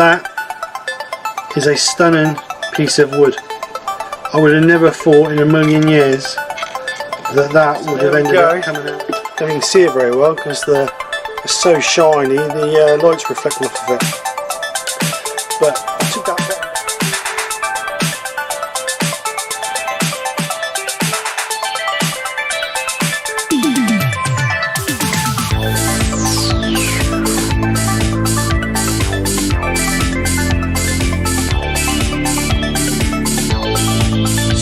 that is a stunning piece of wood. I would have never thought in a million years that would have ended up coming out. Don't even see it very well because it's so shiny, the light's reflecting off of it. But I took that bit.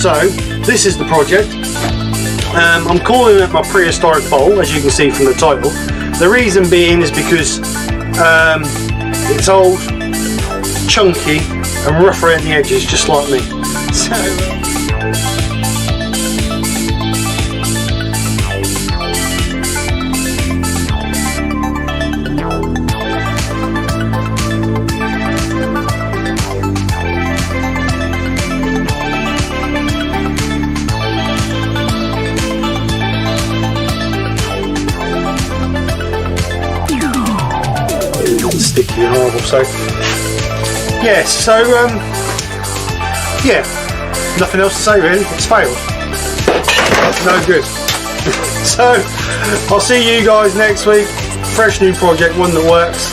So this is the project. I'm calling it my prehistoric bowl, as you can see from the title. The reason being is because it's old, chunky and rough around the edges, just like me. So, sticky and horrible. So yeah, yeah, nothing else to say really. It's failed. No good. So I'll see you guys next week. Fresh new project, one that works.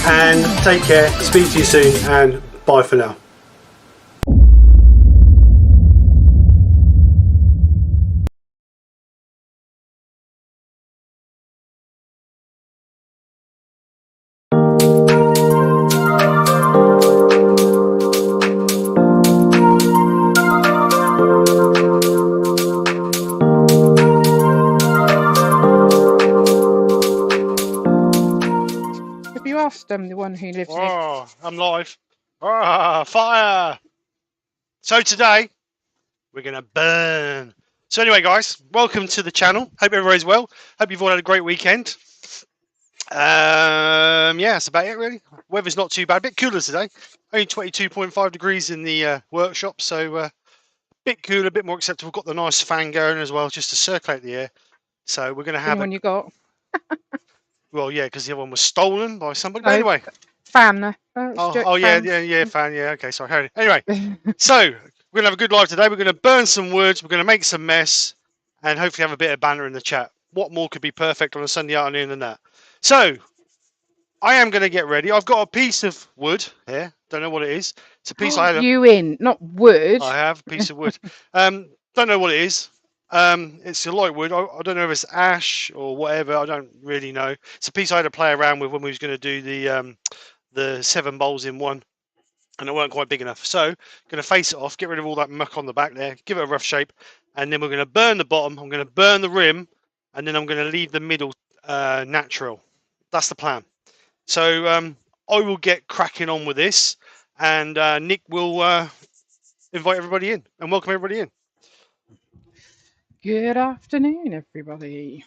And take care. Speak to you soon, and bye for now. I'm the one who lives in Oh, I'm live. Ah, fire! So today we're gonna burn. So anyway, guys, welcome to the channel. Hope everybody's well. Hope you've all had a great weekend. Yeah, that's about it really. Weather's not too bad. A bit cooler today. Only 22.5 degrees in the workshop, so a bit cooler, a bit more acceptable. Got the nice fan going as well, just to circulate the air. So we're gonna have one you got. Well, yeah, because the other one was stolen by somebody. But anyway. Fan. Oh yeah, fan. Yeah, okay, sorry. Anyway, so we're gonna have a good live today. We're gonna burn some woods. We're gonna make some mess, and hopefully have a bit of banter in the chat. What more could be perfect on a Sunday afternoon than that? So I am gonna get ready. I've got a piece of wood here. Don't know what it is. It's a piece I had. You in, not wood. I have a piece of wood. Don't know what it is. It's a light wood. I don't know if it's ash or whatever. I don't really know. It's a piece I had to play around with when we was going to do the 7 bowls in one, and it weren't quite big enough. So going to face it off, get rid of all that muck on the back there, give it a rough shape, and then we're going to burn the bottom. I'm going to burn the rim, and then I'm going to leave the middle natural. That's the plan. So I will get cracking on with this, and Nick will invite everybody in and welcome everybody in. Good afternoon, everybody.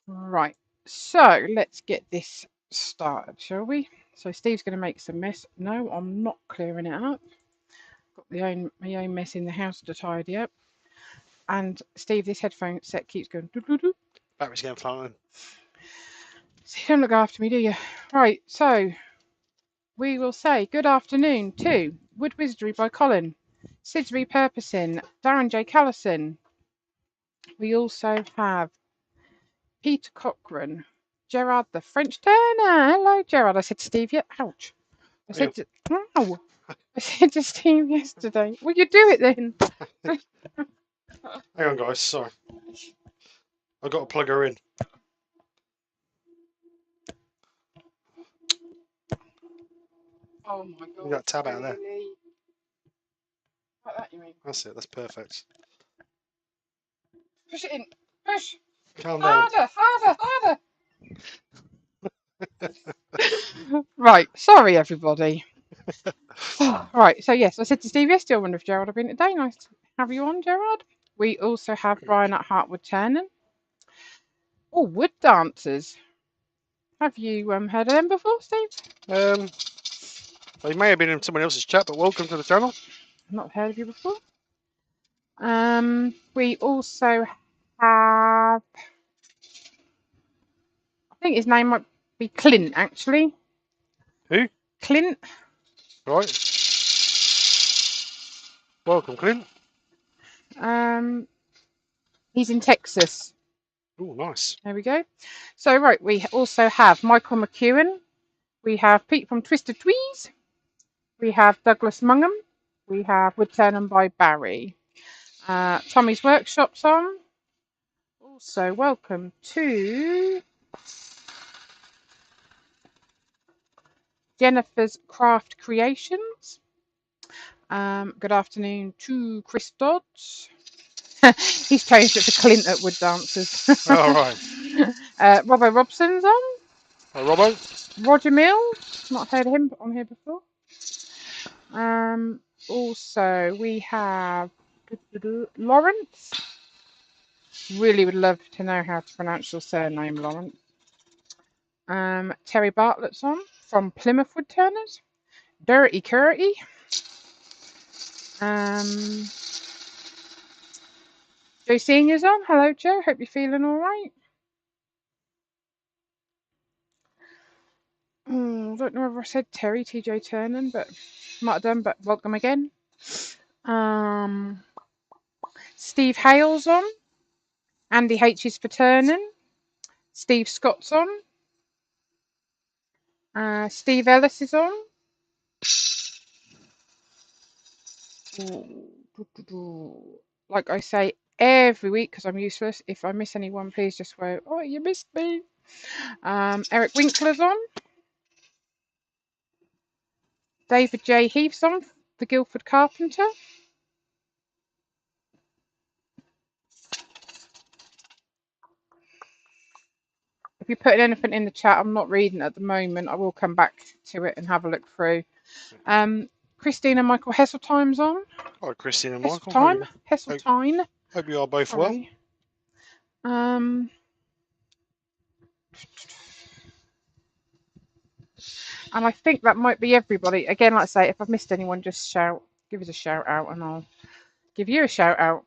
Right, so let's get this started, shall we? So Steve's going to make some mess. No, I'm not clearing it up. Got my own mess in the house to tidy up. And Steve, this headphone set keeps going. Doo -doo -doo. Battery's going flying. So you don't look after me, do you? Right, so we will say good afternoon to Wood Wizardry by Colin, Sid's Repurposing, Darren J. Callison. We also have Peter Cochran, Gerard the French Turner. Hello, Gerard. I said to Steve, yeah, ouch. I said to Steve yesterday, will you do it then? Hang on, guys. Sorry. I've got to plug her in. Oh my God. You got a tab out of there. Like that, you mean? That's it. That's perfect. Push it in. Push. Calm down. Harder. Right. Sorry, everybody. Right. So, yes, I said to Steve yesterday, I wonder if Gerard had been today. Nice to have you on, Gerard. We also have Brian at Woodturning. Oh, wood dancers. Have you heard of them before, Steve? They may have been in someone else's chat, but welcome to the channel. I've not heard of you before. We also have, I think his name might be Clint, actually. Who? Clint. Right. Welcome, Clint. He's in Texas. Oh, nice. There we go. So, right, we also have Michael McEwen. We have Pete from Twisted Tweez. We have Douglas Mungham. We have Woodturning by Barry. Tommy's Workshop's on. Also, welcome to Jennifer's Craft Creations. Good afternoon to Chris Dodds. He's changed it to Clint at Wood Dancers. All right. Robbo Robson's on. Hi, Robbo. Roger Mill. Not heard of him on here before. Also, we have Lawrence. Really would love to know how to pronounce your surname, Lawrence. Terry Bartlett's on from Plymouth Woodturners. Dirty Curty. Joe Senior's on. Hello, Joe. Hope you're feeling all right. I don't know if I said Terry TJ Turner, but might have done. But welcome again. Steve Hale's on. Andy H is for turning. Steve Scott's on. Steve Ellis is on. Like I say every week, because I'm useless. If I miss anyone, please just go, oh, you missed me. Eric Winkler's on. David J. Heath's on, the Guildford Carpenter. If you're putting anything in the chat, I'm not reading at the moment. I will come back to it and have a look through. Christina Michael Hesseltine's on. Hi, Christina and Michael. Hesseltine. Hope you are both well. And I think that might be everybody. Again, like I say, if I've missed anyone, just shout. Give us a shout out and I'll give you a shout out.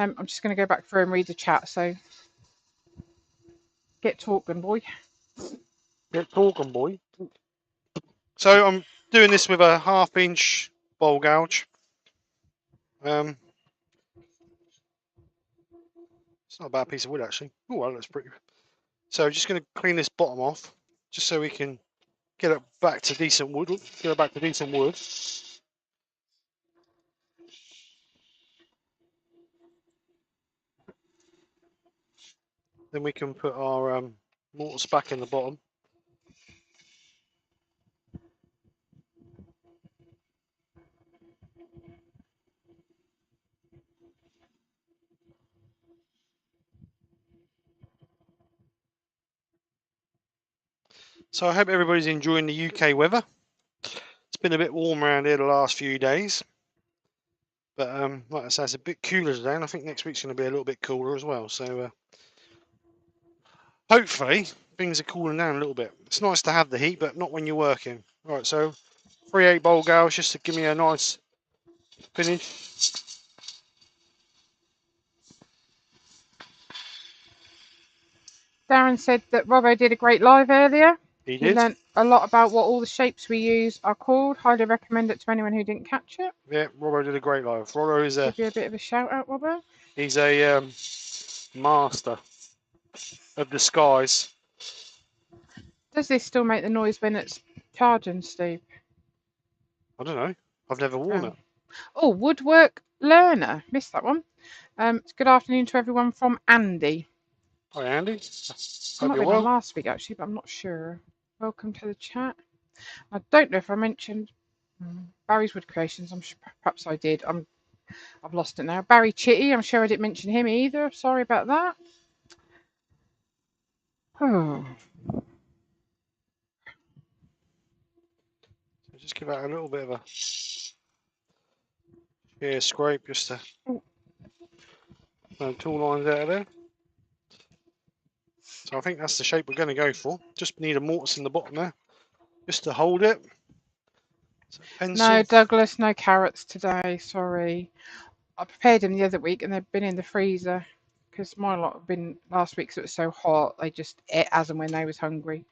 I'm just going to go back through and read the chat. So get talking, boy. Get talking, boy. So I'm doing this with a 1/2 inch bowl gouge. It's not a bad piece of wood, actually. Oh, that looks pretty. So just going to clean this bottom off, just so we can get it back to decent wood. Then we can put our mortars back in the bottom. So I hope everybody's enjoying the UK weather. It's been a bit warm around here the last few days. But like I say, it's a bit cooler today, and I think next week's going to be a little bit cooler as well. So hopefully things are cooling down a little bit. It's nice to have the heat, but not when you're working. All right, so 3/8 bowl gouge just to give me a nice finish. Darren said that Robbo did a great live earlier. He learnt a lot about what all the shapes we use are called. Highly recommend it to anyone who didn't catch it. Yeah, Robbo did a great live. Robbo is Give you a bit of a shout out, Robbo. He's a master of disguise. Does this still make the noise when it's charging, Steve? I don't know. I've never worn it. Oh, Woodwork Learner. Missed that one. Good afternoon to everyone from Andy. Hi, Andy. I might have been on last week, actually, but I'm not sure. Welcome to the chat. I don't know if I mentioned Barry's Wood Creations. I'm sure, perhaps I did. I've lost it now. Barry Chitty. I'm sure I didn't mention him either. Sorry about that. Oh. Just give out a little bit of a scrape just to tool lines out of there. So I think that's the shape we're going to go for. Just need a mortise in the bottom there, just to hold it. No, Douglas, no carrots today. Sorry. I prepared them the other week and they've been in the freezer because my lot have been last week because it was so hot. They just ate as and when they was hungry.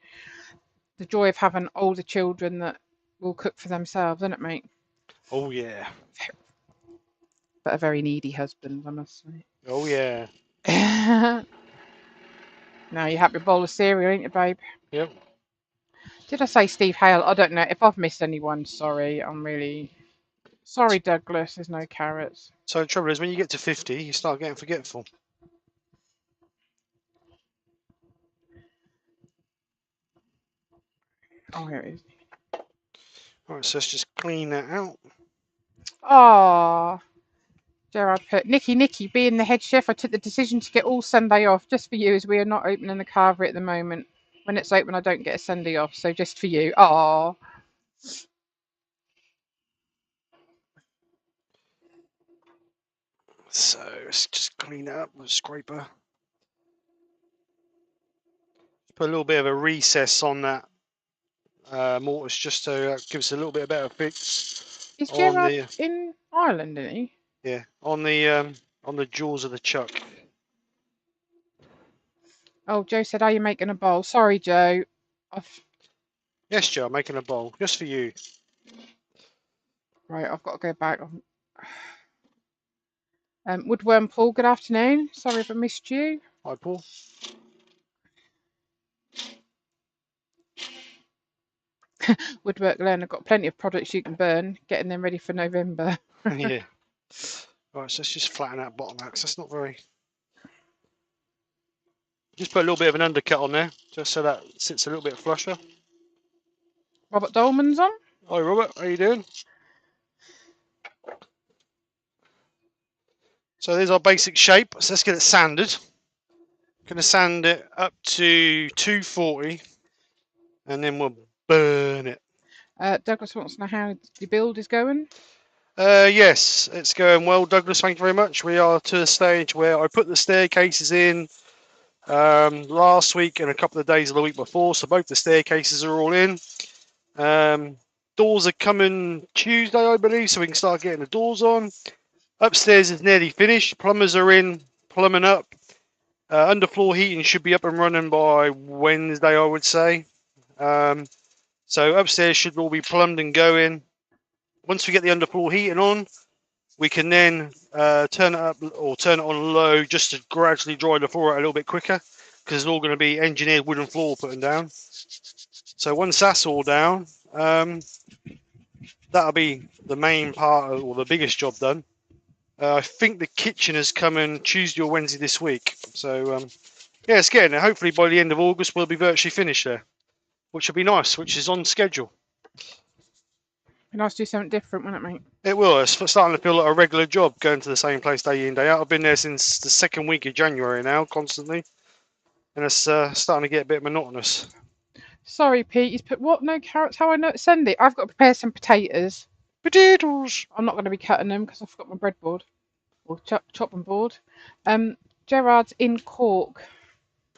The joy of having older children that will cook for themselves, isn't it, mate? Oh yeah. But a very needy husband, I must say. Oh yeah. Now you have your bowl of cereal, ain't you, babe? Yep. Did I say Steve Hale? I don't know. If I've missed anyone, sorry. I'm really sorry, Douglas. There's no carrots. So the trouble is, when you get to 50, you start getting forgetful. Oh, here it is. All right, so let's just clean that out. Ah, Gerard put, Nicky, being the head chef, I took the decision to get all Sunday off just for you, as we are not opening the carvery at the moment. When it's open, I don't get a Sunday off, so just for you. Ah. So let's just clean it up with a scraper. Put a little bit of a recess on that mortise just so it gives us a little bit better fix. Is On Gerard the in Ireland, isn't he? yeah, on the jaws of the chuck. Oh, Joe said, are you making a bowl? Sorry, Joe. Yes, Joe, I'm making a bowl just for you. Right, I've got to go back. Woodworm Paul, good afternoon. Sorry if I missed you. Hi, Paul. Woodwork Learn, I've got plenty of products you can burn, getting them ready for November. Yeah. Right, so let's just flatten that bottom out because that's not very. Just put a little bit of an undercut on there, just so that sits a little bit flusher. Robert Dolman's on. Hi, Robert. How you doing? So there's our basic shape. So let's get it sanded. Going to sand it up to 240, and then we'll burn it. Douglas wants to know how the build is going. Yes, it's going well, Douglas. Thank you very much. We are to the stage where I put the staircases in last week and a couple of days of the week before, so both the staircases are all in. Doors are coming Tuesday, I believe, so we can start getting the doors on. Upstairs is nearly finished. Plumbers are in, plumbing up. Underfloor heating should be up and running by Wednesday, I would say. So upstairs should all be plumbed and going. Once we get the underfloor heating on, we can then turn it up or turn it on low just to gradually dry the floor out a little bit quicker, because it's all going to be engineered wooden floor putting down. So once that's all down, that'll be the main part or the biggest job done. I think the kitchen is coming Tuesday or Wednesday this week. So yeah, it's getting there. Hopefully by the end of August we'll be virtually finished there, which will be nice, which is on schedule. Be nice to do something different, wouldn't it, mate? It will. It's starting to feel like a regular job going to the same place day in, day out. I've been there since the second week of January now, constantly. And it's starting to get a bit monotonous. Sorry, Pete. He's put, what? No carrots? How I know it's Sunday? I've got to prepare some potatoes. Potatoes! I'm not going to be cutting them because I've got my breadboard. Or chopping board. Gerard's in Cork.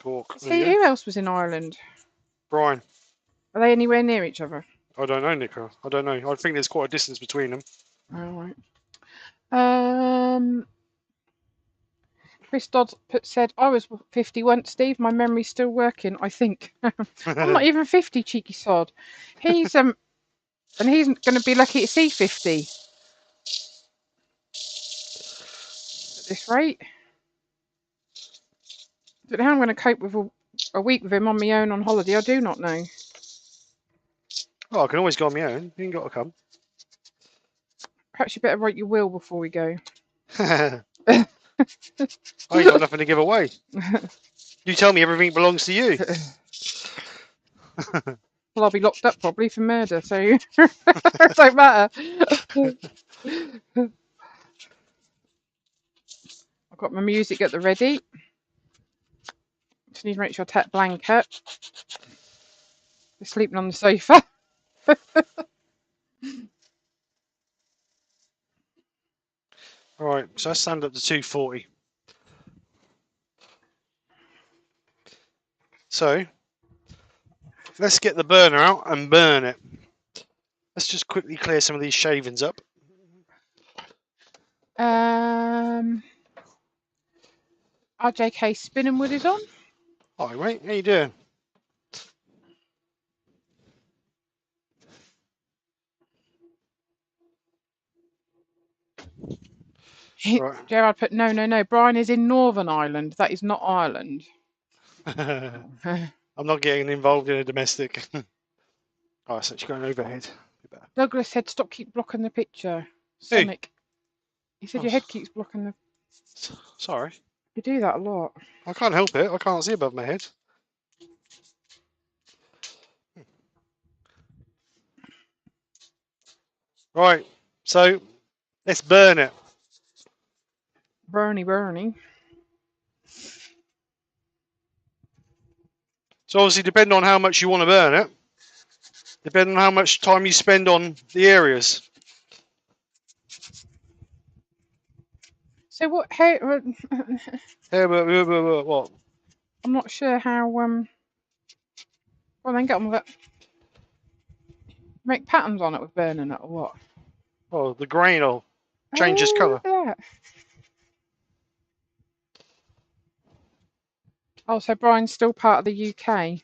Cork. Who else was in Ireland? Brian. Are they anywhere near each other? I don't know, Nico. I don't know. I think there's quite a distance between them. Oh, right. Chris Dodd said, I was 50 once, Steve. My memory's still working, I think. I'm not even 50, cheeky sod. He's and he's going to be lucky to see 50 at this rate. But how I'm going to cope with a week with him on my own on holiday, I do not know. Oh, I can always go on my own. You ain't got to come. Perhaps you better write your will before we go. I ain't got nothing to give away. You tell me everything belongs to you. Well, I'll be locked up probably for murder, so it don't matter. I've got my music at the ready. Just need to make sure I take a blanket. They're sleeping on the sofa. Alright, so I stand up to 240. So, let's get the burner out and burn it. Let's just quickly clear some of these shavings up. RJK Spinning Wood is on. Hi, mate. How you doing? Right. Gerard put, no. Brian is in Northern Ireland. That is not Ireland. I'm not getting involved in a domestic. Oh, so she's going overhead. Douglas said, stop, keep blocking the picture. Hey. Sonic. He said, your head keeps blocking the... Sorry. You do that a lot. I can't help it. I can't see above my head. Right. So let's burn it. Bernie. So obviously, depending on how much you want to burn it, depending on how much time you spend on the areas. So what? What? I'm not sure how. Well, then get on with it. Make patterns on it with burning it or what? Oh, the grain will change its colour. Yeah. Oh, so Brian's still part of the UK.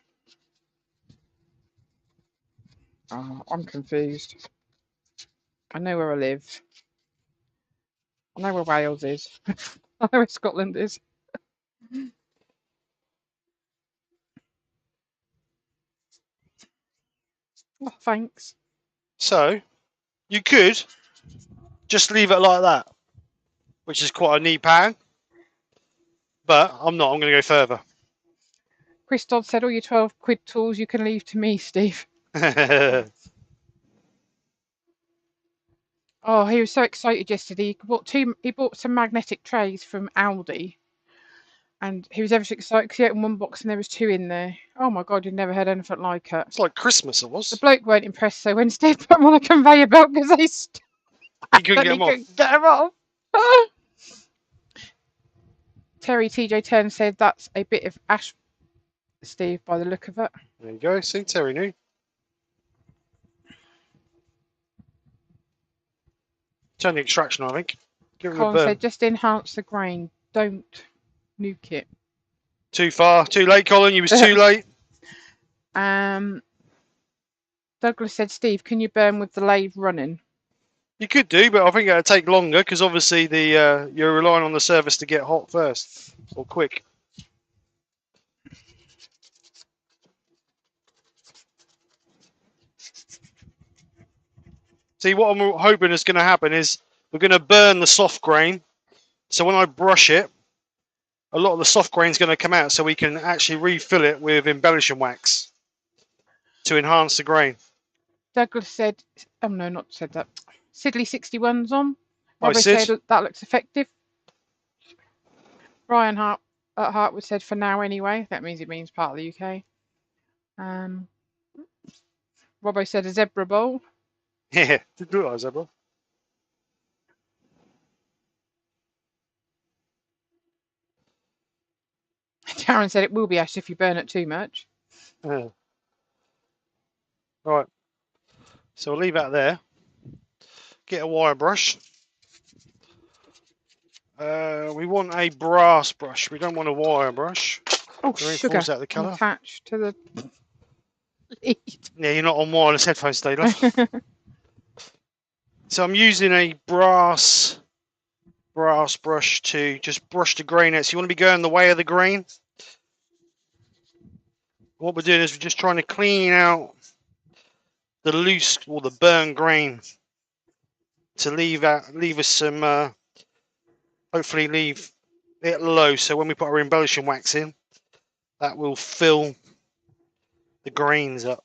Oh, I'm confused. I know where I live. I know where Wales is. I know where Scotland is. Oh, thanks. So you could just leave it like that, which is quite a neat pattern. But I'm not. I'm going to go further. Chris Dodd said, all your 12 quid tools you can leave to me, Steve. Oh, he was so excited yesterday. He bought some magnetic trays from Aldi. And he was ever so excited because he opened one box and there was 2 in there. Oh my God, you'd never heard anything like it. It's like Christmas, it The was. bloke weren't impressed, so when Steve put them on a conveyor belt because He couldn't get them off. Terry TJ Turner said that's a bit of ash, Steve, by the look of it. There you go. See, Terry knew. Turn the extraction, I think. Give it a Colin burn. said just enhance the grain. Don't nuke it. Too far. Too late, Colin. You was too late. Douglas said, Steve, can you burn with the lathe running? You could do, but I think it'll take longer because obviously you're relying on the surface to get hot first or quick. See, what I'm hoping is going to happen is we're going to burn the soft grain. So when I brush it, a lot of the soft grain is going to come out so we can actually refill it with embellishing wax to enhance the grain. Douglas said, oh no, not said that. Sidley 61's on. Hi, Robbo Sid. said that looks effective. Brian Hart at Hartwood said for now anyway. That means it means part of the UK. Robbo said a zebra bowl. Yeah, did look like a zebra. Darren said it will be ash if you burn it too much. Yeah. Right. So we'll leave that there. Get a wire brush. We want a brass brush. We don't want a wire brush. Oh, sugar out the colour. attached to the lead. Yeah, you're not on wireless headphones today, love. So I'm using a brass brush to just brush the grain out. So you want to be going the way of the grain. What we're doing is we're just trying to clean out the loose or the burnt grain to leave us some, hopefully leave it low. So when we put our embellishing wax in, that will fill the grain up.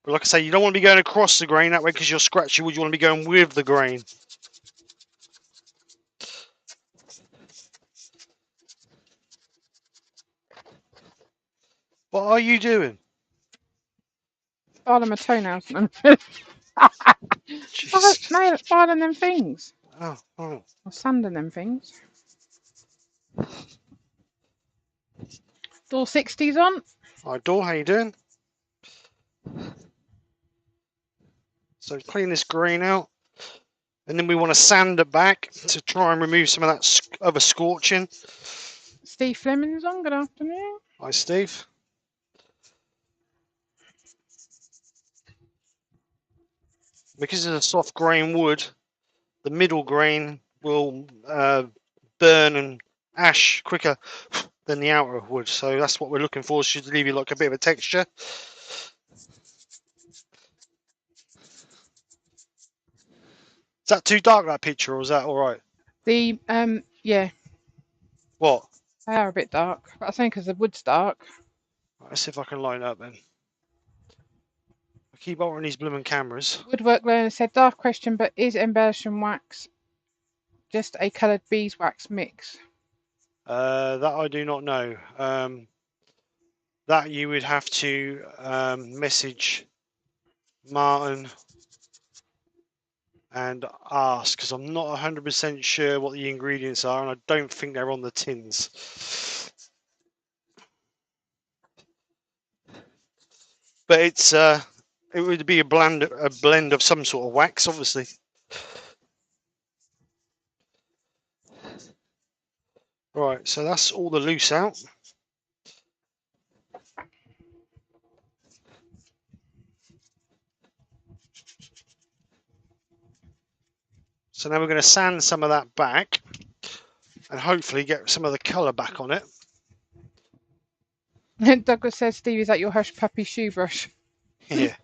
But like I say, you don't want to be going across the grain that way because you'll scratch your wood. You want to be going with the grain. What are you doing? Filing my toenails. Filing them things. Oh. Or sanding them things. Door 60's on. Hi, Dor, how you doing? So clean this grain out. And then we want to sand it back to try and remove some of that other scorching. Steve Fleming's on. Good afternoon. Hi, Steve. Because it's a soft grain wood, the middle grain will burn and ash quicker than the outer would. So that's what we're looking for. Should leave you like a bit of a texture. Is that too dark, that picture, or is that all right? The yeah, What? they are a bit dark, but I think because the wood's dark. Right, let's see if I can line up then. I keep altering these blooming cameras. Woodwork learner said, "Daft question, but is embellishing wax just a coloured beeswax mix?" That I do not know. That you would have to message Martin and ask, because I'm not 100% sure what the ingredients are, and I don't think they're on the tins. But it's it would be a blend of some sort of wax, obviously. Right, so that's all the loose out. So now we're going to sand some of that back and hopefully get some of the colour back on it. Douglas says, "Steve, is that your hush puppy shoe brush?" Yeah.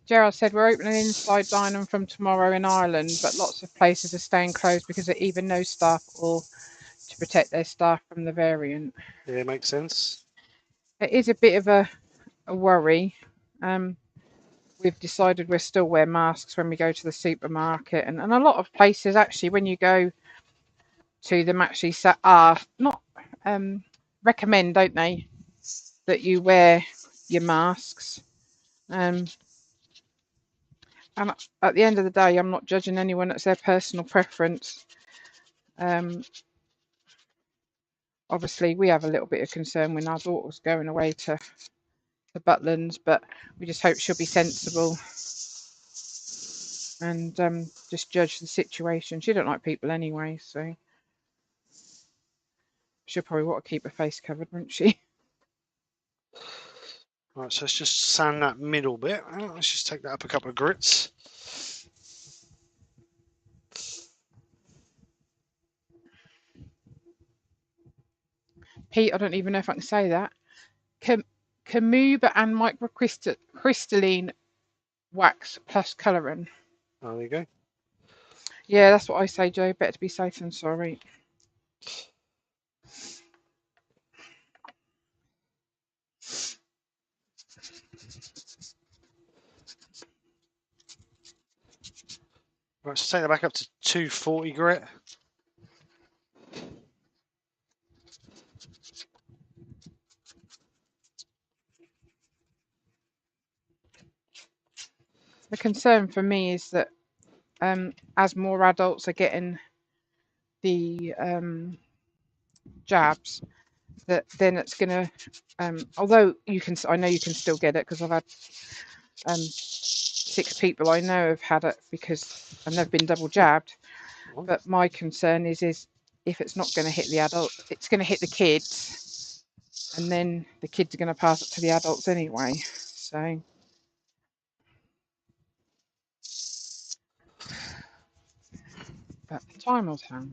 Gerald said, "We're opening an inside dining from tomorrow in Ireland, but lots of places are staying closed because of either no staff or to protect their staff from the variant." Yeah, makes sense. It is a bit of a worry. We've decided we'll still wear masks when we go to the supermarket, and a lot of places actually, when you go to them, actually are not recommend, don't they, that you wear your masks. And at the end of the day, I'm not judging anyone. It's their personal preference. Obviously, we have a little bit of concern when our daughter's going away to the Butlins, but we just hope she'll be sensible and just judge the situation. She don't like people anyway, so she'll probably want to keep her face covered, won't she? Right, so let's just sand that middle bit. Let's just take that up a couple of grits. Pete, I don't even know if I can say that. Kamuba and microcrystalline wax plus colouring. There we go. Yeah, that's what I say, Joe. Better to be safe than sorry. Right, so take that back up to 240 grit. The concern for me is that as more adults are getting the jabs, that then it's going to, although I know you can still get it because I've had 6 people I know have had it and they've been double jabbed. But my concern is if it's not going to hit the adult, it's going to hit the kids, and then the kids are going to pass it to the adults anyway. So, but time will tell.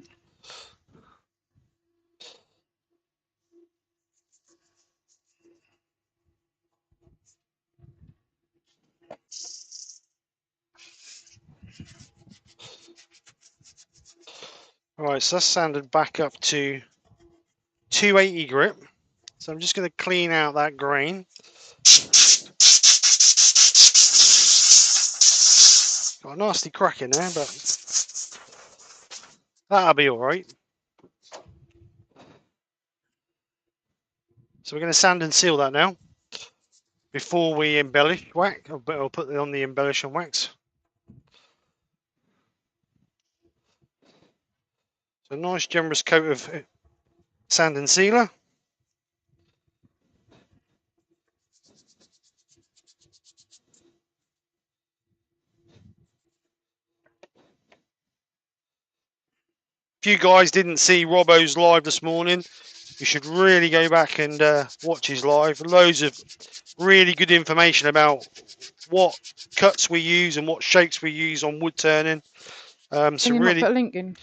Alright, so that's sanded back up to 280 grit. So I'm just going to clean out that grain. Got a nasty crack in there, but that'll be alright. So we're going to sand and seal that now before we embellish wax. I'll put it on the embellishing wax. So a nice generous coat of sand and sealer. If you guys didn't see Robbo's live this morning, You should really go back and watch his live. Loads of really good information about what cuts we use and what shapes we use on wood turning. Can Some you not really, put a link in?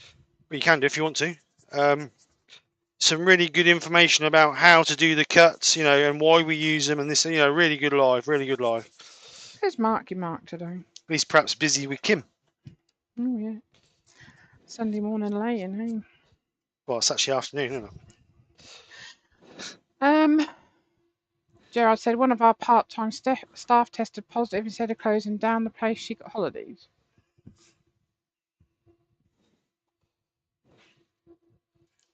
you can do if you want to. Some really good information about how to do the cuts, you know, and why we use them, and this, you know, really good live, really good live. Where's Marky Mark today? He's perhaps busy with Kim. Oh yeah, Sunday morning laying, hey. Well, it's actually afternoon, isn't it? Gerard said one of our part-time staff tested positive. Instead of closing down the place, she got holidays.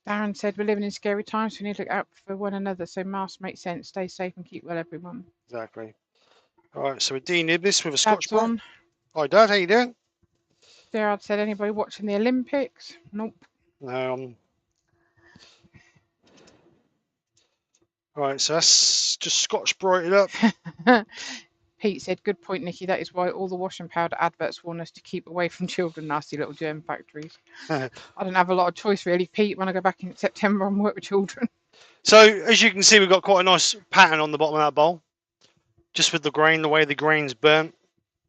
Darren said we're living in scary times. We need to look out for one another, so masks make sense. Stay safe and keep well, everyone. Exactly. All right, so we're denib this with a Scotch Dad's Brite. on. Hi, Dad. How you doing? Gerard said anybody watching the Olympics? Nope. All right, so that's just Scotch Brighted up. Pete said, good point, Nikki. That is why all the washing powder adverts warn us to keep away from children, nasty little germ factories. I don't have a lot of choice, really, Pete, when I go back in September and work with children. So, as you can see, we've got quite a nice pattern on the bottom of that bowl. Just with the grain, the way the grain's burnt.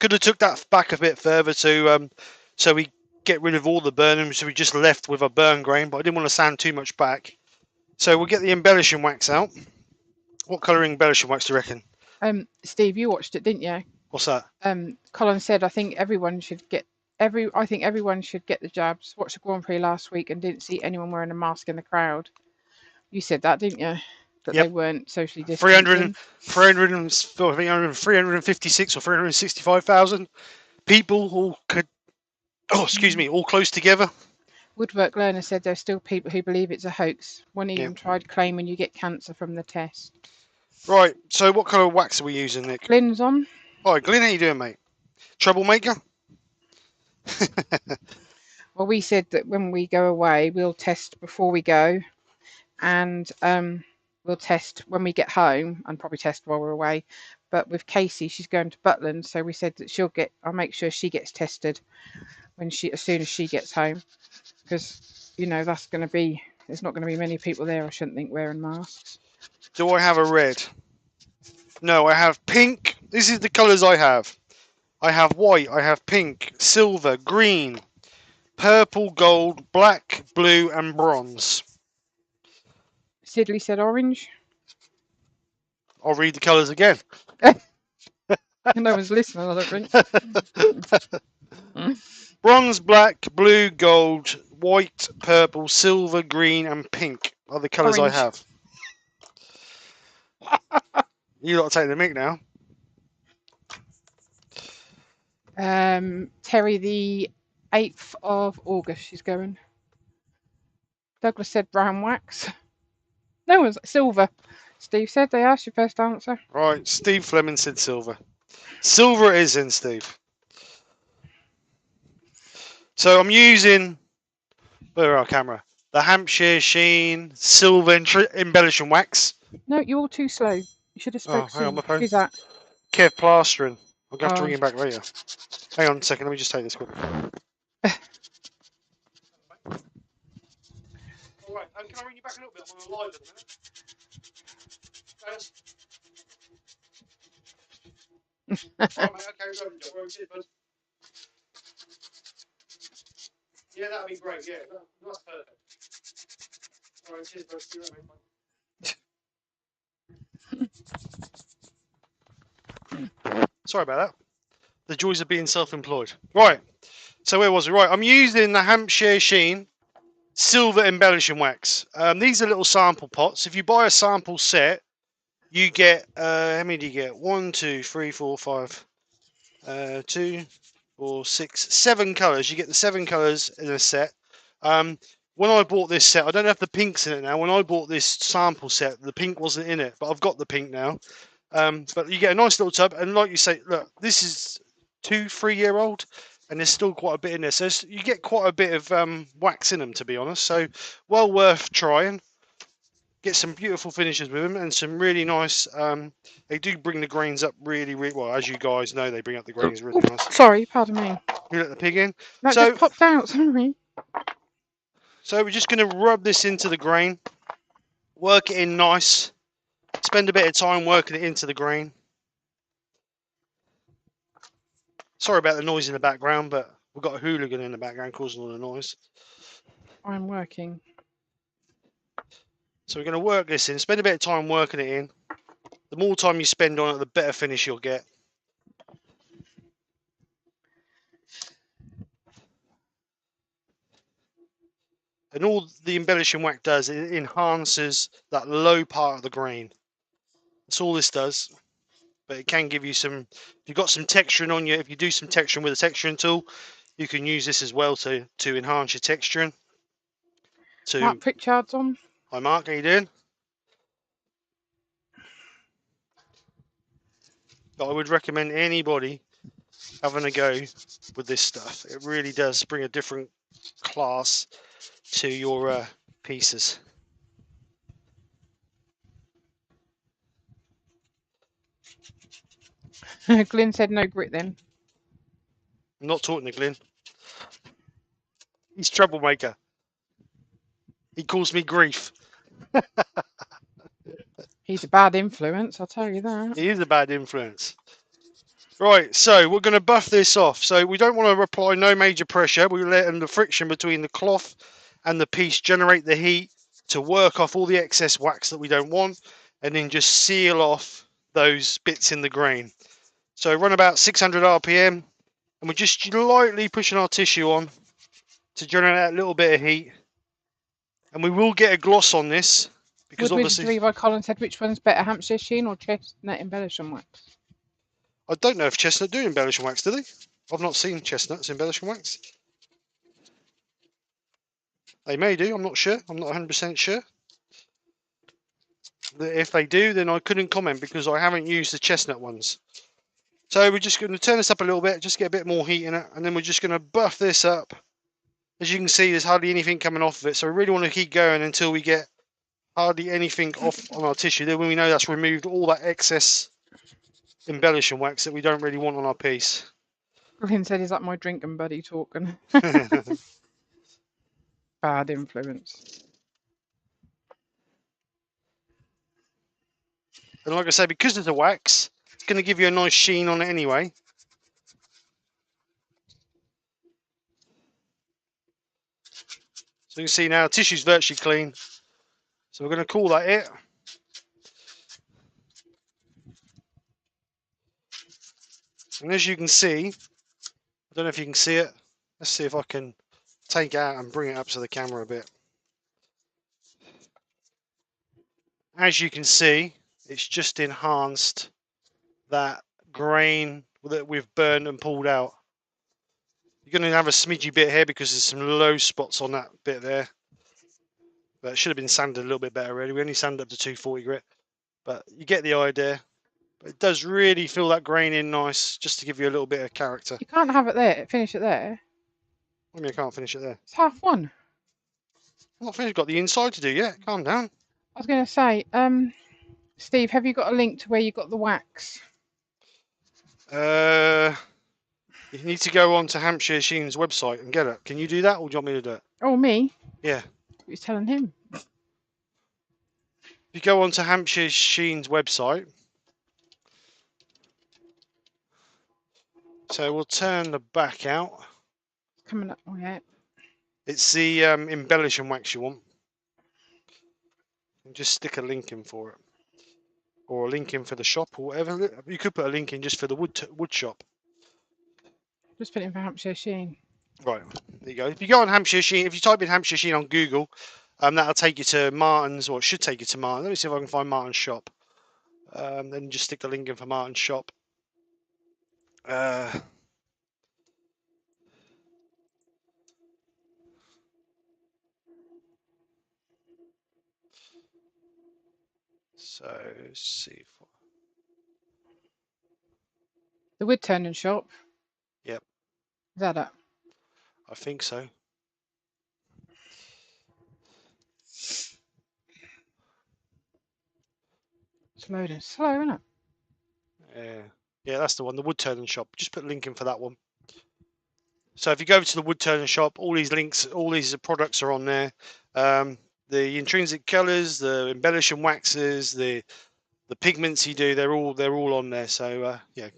Could have took that back a bit further to so we get rid of all the burning, so we just left with a burn grain, but I didn't want to sand too much back. So we'll get the embellishing wax out. What colour embellishing wax do you reckon? Steve, you watched it, didn't you? What's that? Colin said, I think everyone should get the jabs. Watched the Grand Prix last week and didn't see anyone wearing a mask in the crowd. You said that, didn't you? That Yep. They weren't socially distancing. 356 or 365,000 people all could. Oh, excuse me, all close together. Woodwork Learner said there's still people who believe it's a hoax. One even tried claiming you get cancer from the test. Right, so what colour wax are we using, Nick? Glyn's on. Hi, Glyn, how you doing, mate? Troublemaker? Well, we said that when we go away, we'll test before we go, and we'll test when we get home, and probably test while we're away. But with Casey, she's going to Butland, so we said that I'll make sure she gets tested as soon as she gets home, because you know there's not going to be many people there, I shouldn't think, wearing masks. Do I have a red? No, I have pink. This is the colours I have. I have white, I have pink, silver, green, purple, gold, black, blue, and bronze. Sidley said orange. I'll read the colours again. No one's listening, I don't think. Bronze, black, blue, gold, white, purple, silver, green, and pink are the colours I have. You lot take the mic now. Terry, the 8th of August, she's going. Douglas said brown wax. No one's silver. Steve said they asked your first answer. Right, Steve Fleming said silver. Silver it is then, Steve. So I'm using, where our camera? The Hampshire Sheen Silver Embellishing Wax. No, you're all too slow. You should have spoken. Hang on, my phone. Who's that? Kev Plastering. I'm going to have to ring him back later. Hang on a second, let me just take this quick. Alright, can I ring you back a little bit? I'm on a live at the minute. Alright, mate, okay, don't worry, cheers, bud. Yeah, that'd be great, yeah. That's perfect. Alright, cheers, bud. See you later, mate. Sorry about that. The joys of being self-employed. Right, so where was we? Right, I'm using the Hampshire Sheen Silver Embellishing Wax. These are little sample pots. If you buy a sample set, you get, how many do you get? 1, 2, 3, 4, 5, 2, 4, 6, 7 colours. You get the 7 colours in a set. When I bought this set, I don't have the pinks in it now. When I bought this sample set, the pink wasn't in it, but I've got the pink now. But you get a nice little tub, and like you say, look, this is 2-3 year old, and there's still quite a bit in there. So you get quite a bit of wax in them, to be honest. So well worth trying. Get some beautiful finishes with them, and some really nice. They do bring the grains up really, really well. As you guys know, they bring up the grains really nice. Sorry, pardon me. You let the pig in. That just popped out. Sorry. So we're just going to rub this into the grain. Work it in nice. Spend a bit of time working it into the grain. Sorry about the noise in the background, but we've got a hooligan in the background causing all the noise. I'm working. So we're going to work this in. Spend a bit of time working it in. The more time you spend on it, the better finish you'll get. And all the embellishing wax does, it enhances that low part of the grain. That's all this does. But it can give you some, if you've got some texturing on you, if you do some texturing with a texturing tool, you can use this as well to enhance your texturing. Mark Pritchard's on. Hi Mark, how you doing? But I would recommend anybody having a go with this stuff. It really does bring a different class to your pieces. Glyn said no grit then. I'm not talking to Glyn. He's troublemaker. He calls me grief. He's a bad influence, I'll tell you that. He is a bad influence. Right, so we're going to buff this off. So we don't want to apply no major pressure. We let the friction between the cloth and the piece generate the heat to work off all the excess wax that we don't want, and then just seal off those bits in the grain. So run about 600 RPM, and we're just lightly pushing our tissue on to generate that little bit of heat. And we will get a gloss on this because obviously by Colin said, which one's better, Hampshire sheen or chestnut embellishing wax? I don't know if Chestnut do embellishing wax, do they? I've not seen Chestnut's embellishing wax. They may do, I'm not sure. I'm not 100% sure. If they do, then I couldn't comment because I haven't used the Chestnut ones. So we're just going to turn this up a little bit, just get a bit more heat in it, and then we're just going to buff this up. As you can see, there's hardly anything coming off of it, so we really want to keep going until we get hardly anything off on our tissue. Then when we know that's removed all that excess embellishing wax that we don't really want on our piece. Glyn said, is that my drinking buddy talking? Bad influence. And like I say, because of the wax, it's going to give you a nice sheen on it anyway. So you can see now, tissue's virtually clean. So we're going to call that it. And as you can see, I don't know if you can see it. Let's see if I can take it out and bring it up to the camera a bit. As you can see, it's just enhanced that grain that we've burned and pulled out. You're going to have a smidgy bit here because there's some low spots on that bit there. But it should have been sanded a little bit better really. We only sanded up to 240 grit. But you get the idea. But it does really fill that grain in nice, just to give you a little bit of character. You can't have it there, finish it there. I mean, I can't finish it there. It's half one. I'm not finished. Got the inside to do yet. Calm down. I was going to say, Steve, have you got a link to where you got the wax? You need to go on to Hampshire Sheen's website and get it. Can you do that, or do you want me to do it? Oh, me? Yeah. Who's telling him? If you go on to Hampshire Sheen's website, so we'll turn the back out. Coming up, oh yeah. It's the embellishing wax you want. And just stick a link in for it, or a link in for the shop, or whatever. You could put a link in just for the wood shop. Just put it in for Hampshire sheen. Right, there you go. If you go on Hampshire Sheen, if you type in Hampshire Sheen on Google, that'll take you to Martin's, or it should take you to Martin. Let me see if I can find Martin's shop. Then just stick the link in for Martin's shop. So let's see. The Woodturning shop? Yep. Is that it? I think so. It's loading slow, isn't it? Yeah, that's the one, the Woodturning shop. Just put a link in for that one. So if you go to the Woodturning shop, all these links, all these products are on there. the intrinsic colours, the embellishing waxes, the pigments you do, they're all on there. So yeah,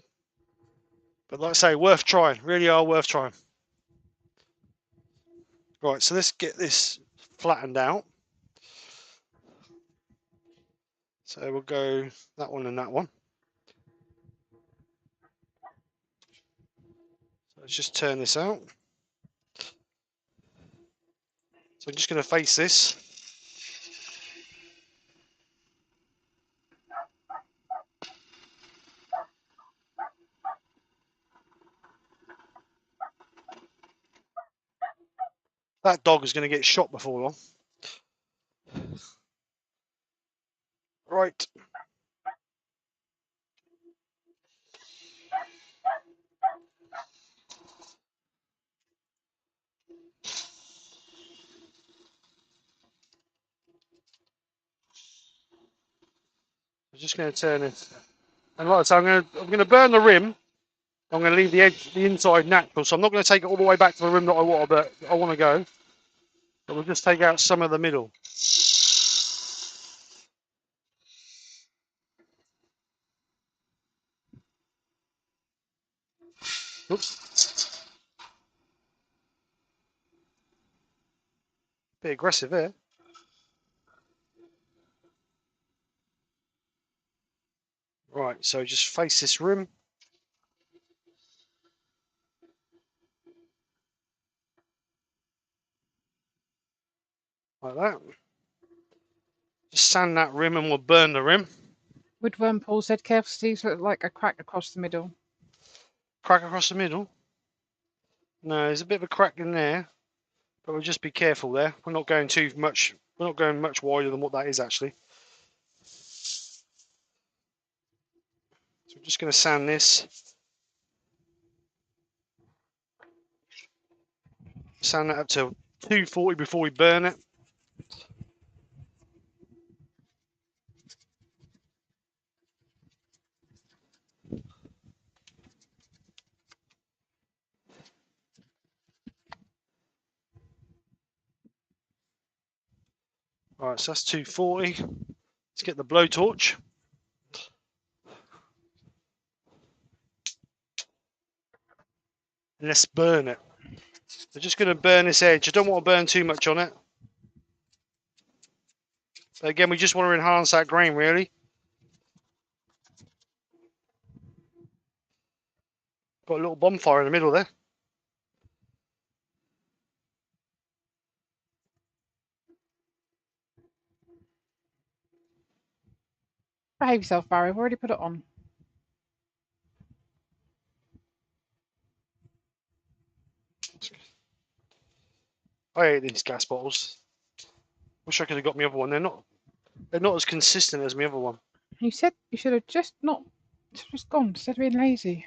but like I say, worth trying. Really are worth trying. Right, so let's get this flattened out. So we'll go that one and that one. So let's just turn this out. So I'm just going to face this. That dog is going to get shot before long. Right. I'm just going to turn it. And like I say, I'm going to burn the rim. I'm going to leave the edge, the inside natural. So I'm not going to take it all the way back to the rim that I want to go. But we'll just take out some of the middle. Oops. Bit aggressive there. Right, so just face this rim. Like that. Just sand that rim and we'll burn the rim. Woodworm Paul said, careful, Steve's look like a crack across the middle. Crack across the middle. No, there's a bit of a crack in there. But we'll just be careful there. We're not going too much. We're not going much wider than what that is actually. So we're just going to sand this. Sand that up to 240 before we burn it. All right, so that's 240. Let's get the blowtorch. And let's burn it. We're just going to burn this edge. I don't want to burn too much on it. But again, we just want to enhance that grain, really. Got a little bonfire in the middle there. Behave yourself, Barry. I've already put it on. I hate these gas bottles. Wish I could have got my other one. They're not as consistent as my other one. You said you should have just gone instead of being lazy.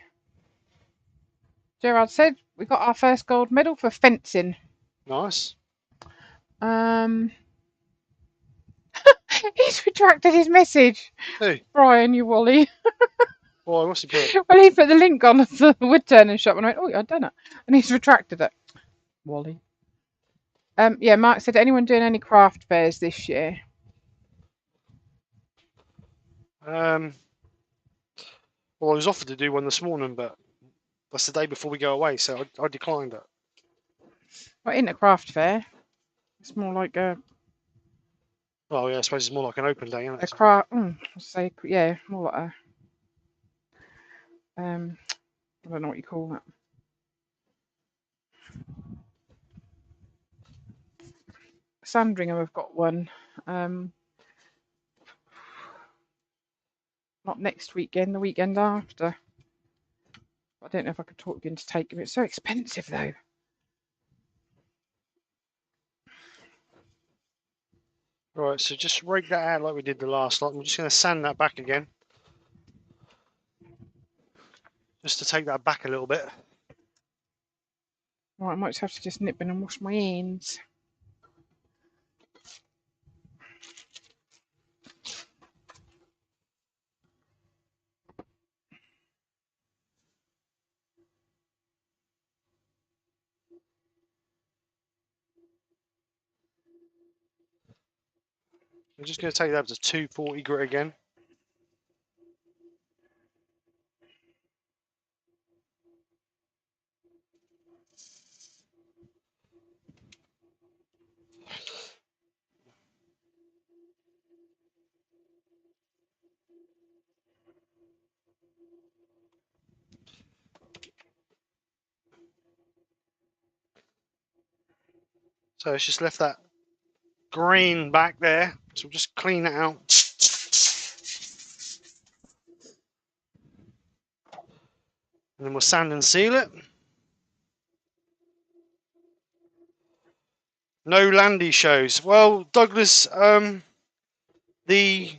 Gerard said we got our first gold medal for fencing. Nice. He's retracted his message. Who? Brian, you Wally. Why? What's he put? Well, he put the link on the Woodturning shop and I went, oh, I've done it. And he's retracted it. Wally. Yeah, Mark said, anyone doing any craft fairs this year? Well, I was offered to do one this morning, but that's the day before we go away, so I declined it. Well, in a craft fair. It's more like a Well, yeah, I suppose it's more like an open day, isn't it? craft. Yeah, more like a. I don't know what you call that. Sandringham have got one. Not next weekend, the weekend after. I don't know if I could talk you into taking it. It's so expensive though. Right, so just rake that out like we did the last lot. I'm just going to sand that back again. Just to take that back a little bit. Right, I might have to just nip in and wash my hands. I'm just going to take that up to 240 grit again. So it's just left that green back there. So we'll just clean it out. And then we'll sand and seal it. No Landy shows. Well, Douglas, the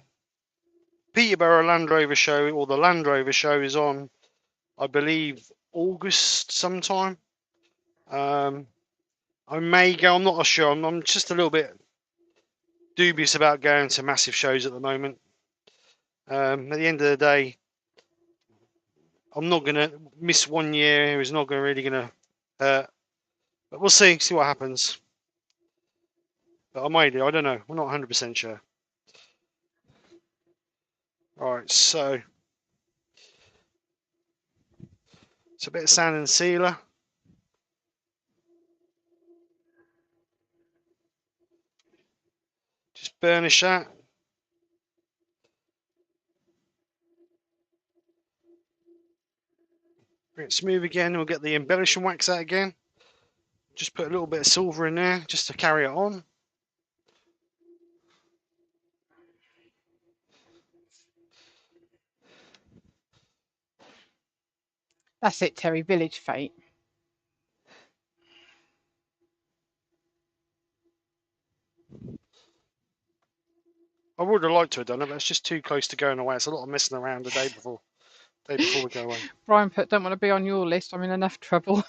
Peterborough Land Rover show, or the Land Rover show, is on, I believe, August sometime. I may go. I'm not sure. I'm just a little bit dubious about going to massive shows at the moment. At the end of the day, I'm not going to miss 1 year. It's not really going to hurt. But we'll see what happens. But I might do. I don't know. I'm not 100% sure. All right, so it's a bit of sand and sealer. Just burnish that. Bring it smooth again. We'll get the embellishing wax out again. Just put a little bit of silver in there just to carry it on. That's it, Terry. Village fate. I would have liked to have done it, but it's just too close to going away. It's a lot of messing around the day before we go away. Brian put, don't want to be on your list. I'm in enough trouble.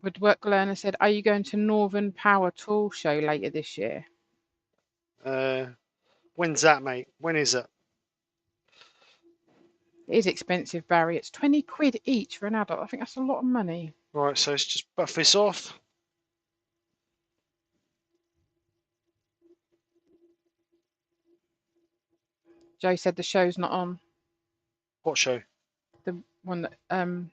Woodwork Learner said, are you going to Northern Power Tool Show later this year? When's that, mate? When is it? It is expensive, Barry. It's 20 quid each for an adult. I think that's a lot of money. Right, so let's just buff this off. Joe said the show's not on. What show? The one that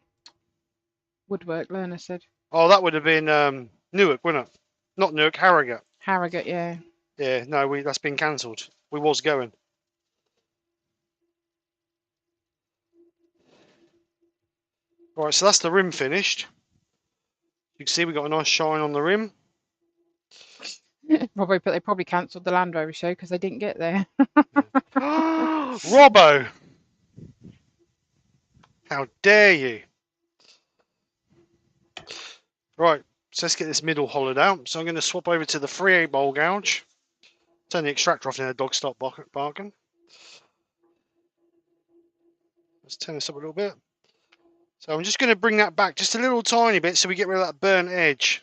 Woodwork Learner said. Oh, that would have been Newark, wouldn't it? Not Newark, Harrogate. Harrogate, yeah. Yeah, no, that's been cancelled. We was going. Right, so that's the rim finished. You can see we got a nice shine on the rim. Probably, but they probably cancelled the Land Rover show because they didn't get there. Robbo! How dare you? Right, so let's get this middle hollowed out. So I'm going to swap over to the 3/8 bowl gouge. Turn the extractor off in a dog stop bargain. Let's turn this up a little bit. So I'm just going to bring that back just a little tiny bit so we get rid of that burnt edge.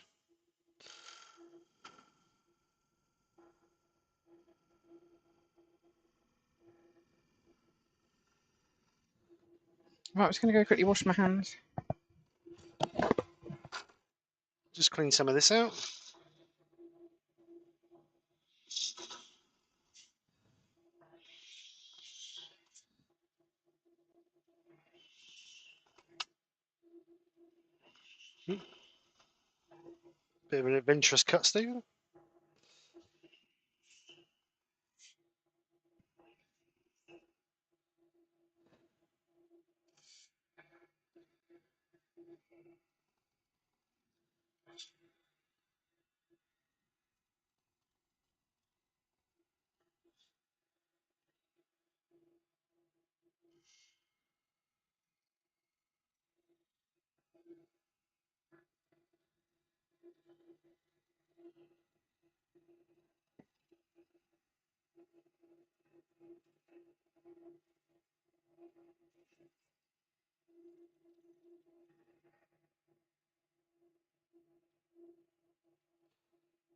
Right, I'm just going to go quickly wash my hands. Just clean some of this out. Bit of an adventurous cut, Stephen.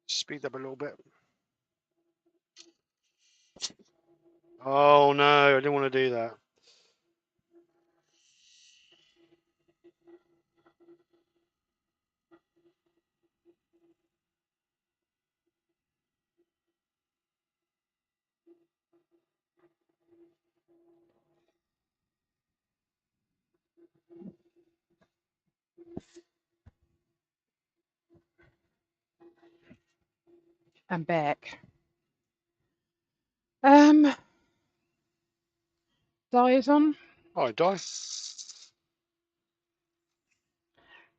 Speed up a little bit. Oh no, I didn't want to do that. And back. Di is on. Hi, Di.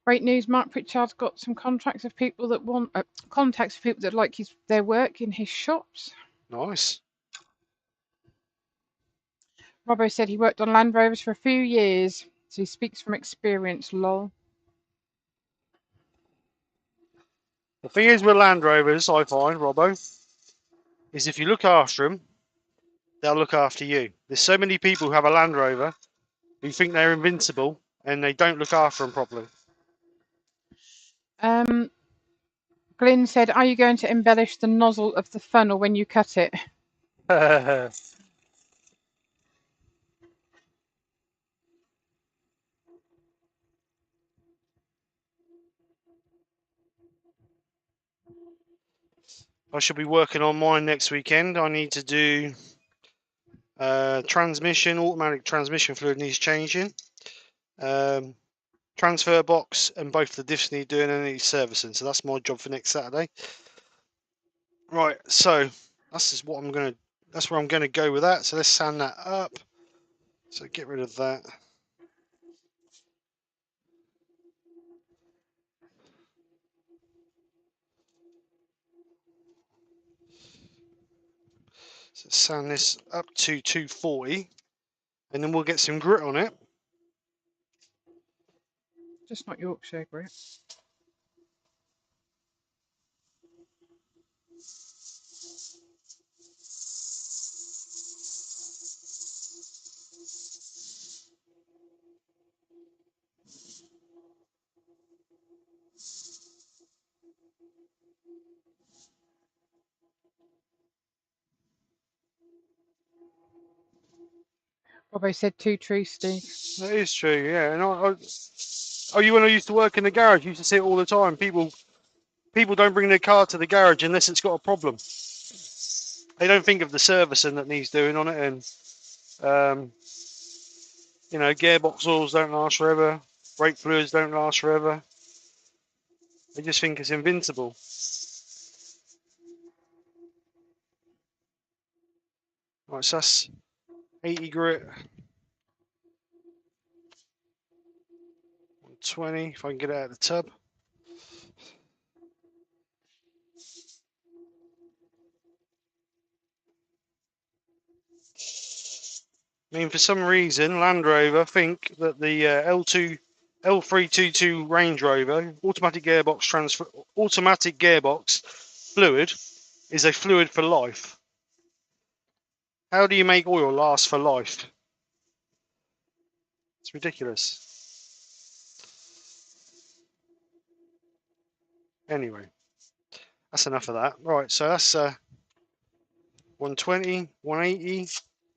Great news, Mark Pritchard's got some contracts of people that want contacts of people that like their work in his shops. Nice. Robbo said he worked on Land Rovers for a few years, so he speaks from experience, lol. The thing is with Land Rovers, I find, Robbo, is if you look after them, they'll look after you. There's so many people who have a Land Rover who think they're invincible and they don't look after them properly. Glyn said, are you going to embellish the nozzle of the funnel when you cut it? I should be working on mine next weekend. I need to do transmission, automatic transmission fluid needs changing. Transfer box and both the diffs need doing and need servicing. So that's my job for next Saturday. Right, so that's where I'm gonna go with that. So let's sand that up. So get rid of that. So sand this up to 240 and then we'll get some grit on it. Just not Yorkshire grit. Robbo said 2 true, Steve. That is true, yeah. And when I used to work in the garage, I used to see it all the time. People don't bring their car to the garage unless it's got a problem. They don't think of the servicing that needs doing on it, and gearbox oils don't last forever, brake fluids don't last forever. They just think it's invincible. Right, so that's 80 grit, 120 if I can get it out of the tub. I mean, for some reason, Land Rover think that the L322 Range Rover automatic gearbox fluid is a fluid for life. How do you make oil last for life? It's ridiculous. Anyway, that's enough of that. Right, so that's 120, 180.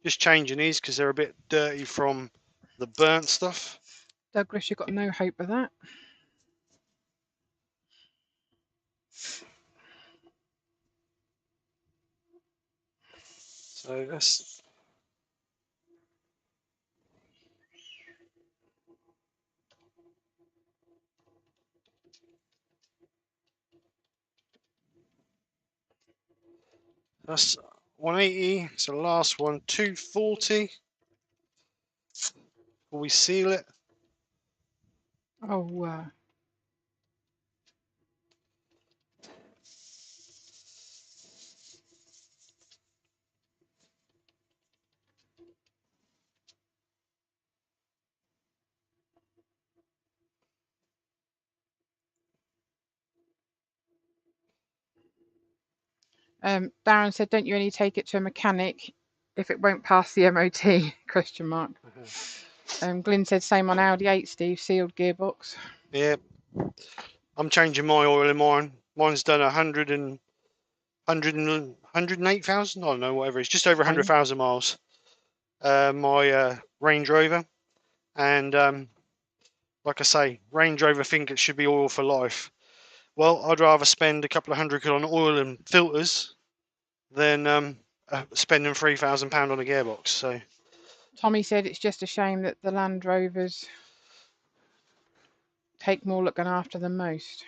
Just changing these because they're a bit dirty from the burnt stuff. Douglas, you've got no hope of that. So that's 180. So the last one, 240. Will we seal it? Oh, Darren said, don't you only take it to a mechanic if it won't pass the MOT? Question mark. Glyn said, same on Audi 8, Steve, sealed gearbox. Yeah. I'm changing my oil in mine. Mine's done 108,000. I don't know, whatever. It's just over 100,000 miles. My Range Rover. And like I say, Range Rover think it should be oil for life. Well, I'd rather spend a couple of £100 on oil and filters than spending £3,000 on a gearbox. So Tommy said it's just a shame that the Land Rovers take more looking after than most.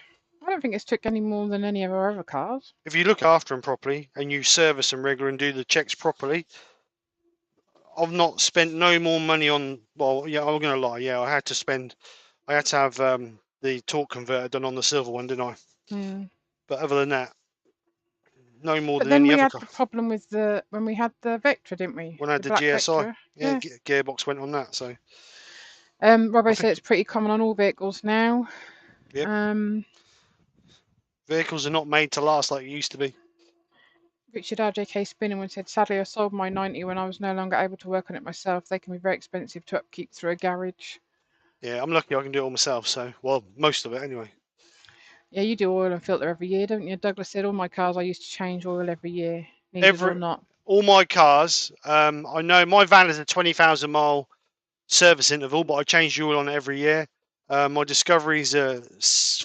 I don't think it's took any more than any of our other cars. If you look after them properly and you service them regular and do the checks properly, I've not spent no more money on. Well, yeah, I'm gonna lie. Yeah, I had to have the torque converter done on the silver one, didn't I? Mm. But other than that, no more But than then any we other had car. the problem with when we had the Vectra, didn't we? When I had The the black GSI, Vectra. yeah, Yeah. gearbox went on that. So Robbo I said think it's pretty common on all vehicles now. yep, Um, vehicles are not made to last like it used to be. Richard RJK Spinnerman said, sadly, I sold my 90 when I was no longer able to work on it myself. They can be very expensive to upkeep through a garage. Yeah, I'm lucky I can do it all myself. So, well, most of it anyway. Yeah, you do oil and filter every year, don't you? Douglas said, all my cars I used to change oil every year, needed or Every not. all my cars, I know my van is a 20,000 mile service interval, but I change the oil on it every year. My Discovery's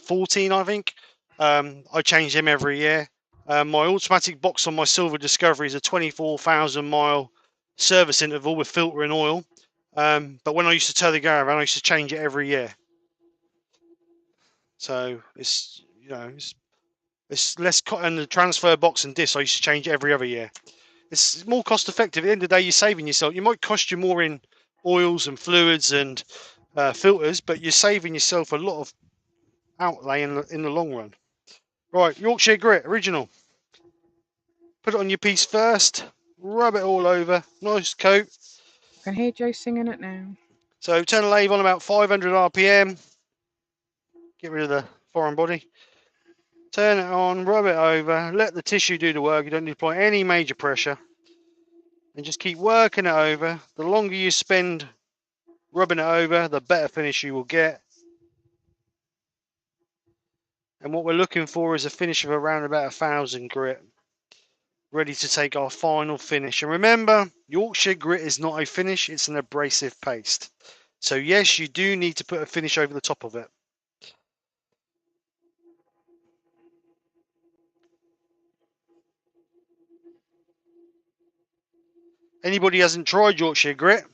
14, I think. I change them every year. My automatic box on my silver Discovery is a 24,000 mile service interval with filter and oil. But when I used to tow the caravan, I used to change it every year. So it's it's less and the transfer box and disc I used to change every other year. It's more cost effective. At the end of the day, you're saving yourself. It might cost you more in oils and fluids and filters, but you're saving yourself a lot of outlay in the long run. Right, Yorkshire grit original. Put it on your piece first. Rub it all over. Nice coat. I can hear Joe singing it now. So turn the lathe on about 500 RPM. Get rid of the foreign body. Turn it on, rub it over, let the tissue do the work. You don't need to apply any major pressure. And just keep working it over. The longer you spend rubbing it over, the better finish you will get. And what we're looking for is a finish of around about 1,000 grit. Ready to take our final finish. And remember, Yorkshire grit is not a finish, it's an abrasive paste. So yes, you do need to put a finish over the top of it. Anybody hasn't tried Yorkshire grit,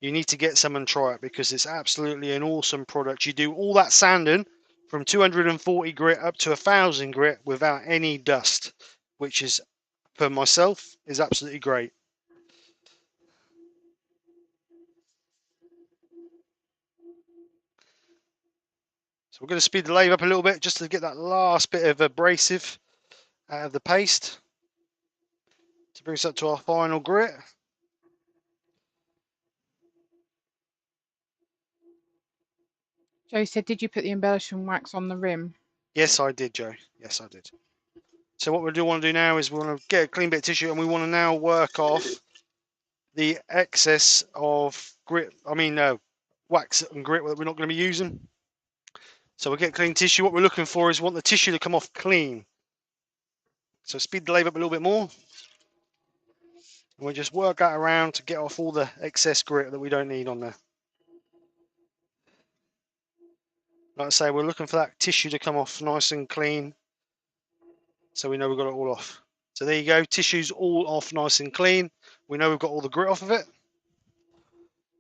you need to get some and try it because it's absolutely an awesome product. You do all that sanding from 240 grit up to 1,000 grit without any dust, which is, for myself, is absolutely great. So we're going to speed the lathe up a little bit just to get that last bit of abrasive out of the paste to bring us up to our final grit. Joe said, did you put the embellishing wax on the rim? Yes, I did, Joe. Yes, I did. So what we do want to do now is we want to get a clean bit of tissue and we want to now work off the excess of grit. Wax and grit that we're not going to be using. So we'll get clean tissue. What we're looking for is we want the tissue to come off clean. So speed the lathe up a little bit more. And we'll just work that around to get off all the excess grit that we don't need on there. Like I say, we're looking for that tissue to come off nice and clean so we know we've got it all off. So there you go, tissue's all off nice and clean. We know we've got all the grit off of it.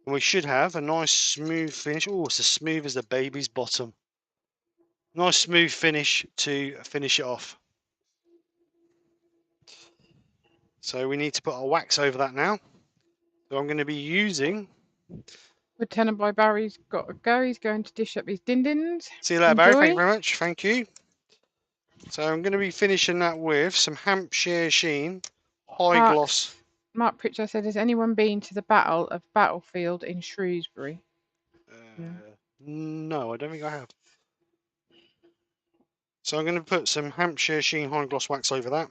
And we should have a nice smooth finish. Oh, it's as smooth as the baby's bottom. Nice smooth finish to finish it off. So we need to put our wax over that now. So I'm going to be using... Woodturning by Barry's got to go. He's going to dish up his din-dins. See you later, Barry. Thank you very much. Thank you. So I'm going to be finishing that with some Hampshire Sheen High Gloss. Mark Pritchard said, has anyone been to the Battle of Battlefield in Shrewsbury? No, I don't think I have. So I'm going to put some Hampshire Sheen High Gloss wax over that.